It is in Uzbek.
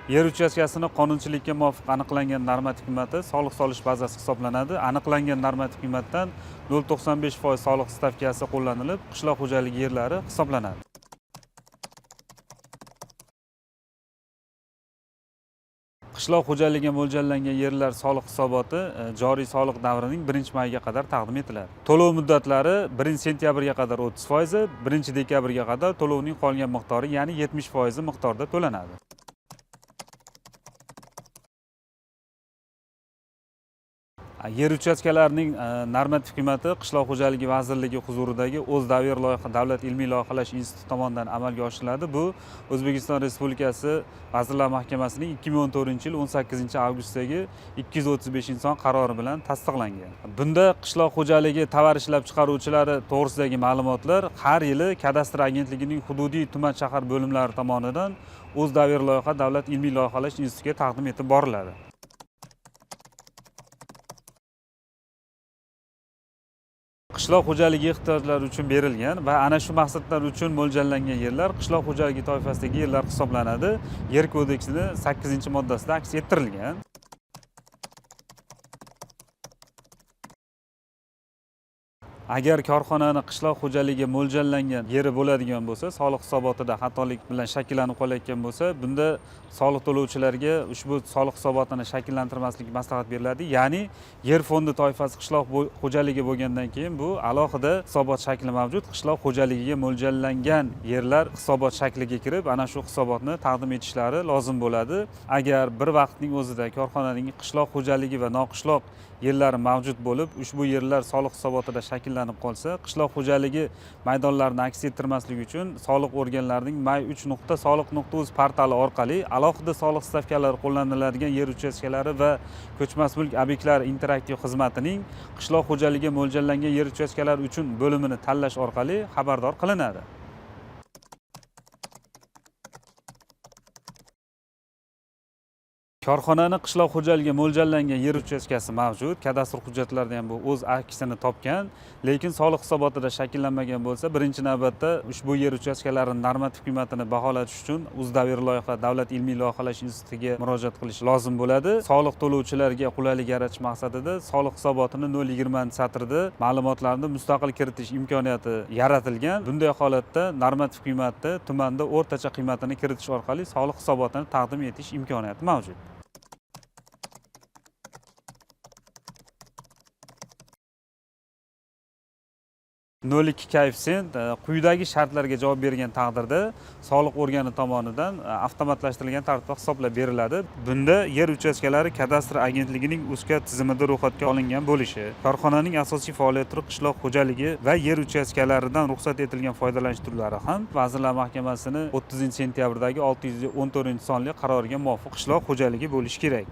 Yer uchastkasini qonunchilikka muvofiq aniqlangan normativ qiymati soliq solish bazasi hisoblanadi. Aniqlangan normativ qiymatdan 0,95% soliq stavkasi qo'llanilib, qishloq xo'jaligi yerlari hisoblanadi. Qishloq xo'jaligiga mo'ljallangan yerlar soliq hisoboti joriy soliq davrining 1-mayiga qadar taqdim etiladi. To'lov muddatlari 1-sentyabrga qadar 30%, 1-dekabrga qadar to'lovning qolgan miqdori, ya'ni 70% miqdorda to'lanadi. Yer uchastkalarining normativ qiymati Qishloq xo'jaligi vazirligi huzuridagi O'zdavr loyiha davlat ilmiy loyihalash instituti tomonidan amalga oshiriladi. Bu O'zbekiston Respublikasi Vazirlar Mahkamasining 2014-yil 18-avgustdagi 235 son qarori bilan tasdiqlangan. Bunda qishloq xo'jaligi tovar ishlab chiqaruvchilari to'g'risidagi ma'lumotlar har yili kadastr agentligining hududiy tuman shahar bo'limlari tomonidan O'zdavr loyiha davlat ilmiy loyihalash institutiga taqdim etib boriladi. Qishloq xo'jaligi ehtiyojlari uchun berilgan va ana shu maqsadlar uchun mo'ljallangan yerlar qishloq xo'jaligi toifasidagi yerlar hisoblanadi. Yer kodeksining 8-moddasida aks ettirilgan. Agar korxonani qishloq xo'jaligiga mo'ljallangan yeri bo'ladigan bo'lsa, soliq hisobotida xatolik bilan shakllanib qolayotgan bo'lsa, bunda soliq to'lovchilarga ushbu soliq hisobotini shakllantirmaslik maslahat beriladi. Ya'ni yer fondi toifasi qishloq xo'jaligi bo'lgandan keyin bu alohida hisobot shakli mavjud. Qishloq xo'jaligiga mo'ljallangan yerlar hisobot shakliga kirib, ana shu hisobotni taqdim etishlari lozim bo'ladi. Agar bir vaqtning o'zida korxonaning qishloq xo'jaligi va noqishloq yerlari mavjud bo'lib, ushbu yerlar soliq hisobotida shakllanib qolsa, qishloq xo'jaligi maydonlarini aks ettirmaslik uchun soliq organlarining may3.soliq.uz portali orqali alohida soliq stavkalari qo'llaniladigan yer uchastkalari va ko'chmas mulk obyektlari interaktiv xizmatining qishloq xo'jaligiga mo'ljallangan yer uchastkalari uchun bo'limini tanlash orqali xabardor qilinadi. Korxonani qishloq xo'jaligiga mo'ljallangan yer uchastkasi mavjud, kadastr hujjatlarida ham bu o'z aksini topgan, lekin soliq hisobotida shakllanmagan bo'lsa, birinchi navbatda ushbu yer uchastkalarining normativ qiymatini baholash uchun O'zdavr loyiha davlat ilmiy loyihalash institutiga murojaat qilish lozim bo'ladi. Soliq to'lovchilarga qulaylik yaratish maqsadida soliq hisobotini 0,20-satrda ma'lumotlarni mustaqil kiritish imkoniyati yaratilgan. Bunday holatda normativ qiymatni tumanda o'rtacha qiymatini kiritish orqali soliq hisobotini taqdim etish imkoniyati mavjud. 0,2 koeffitsient quyidagi shartlarga javob bergan taqdirda soliq organi tomonidan avtomatlashtirilgan tartibda hisoblab beriladi. Bunda yer uchastkalari kadastr agentligining UZCAD tizimida ro'yxatga olingan bo'lishi, korxonaning asosiy faoliyat turi qishloq xo'jaligi va yer uchastkalaridan ruxsat etilgan foydalanish turlari ham Vazirlar Mahkamasining 30-sentyabrdagi 614-sonli qaroriga muvofiq qishloq xo'jaligi bo'lishi kerak.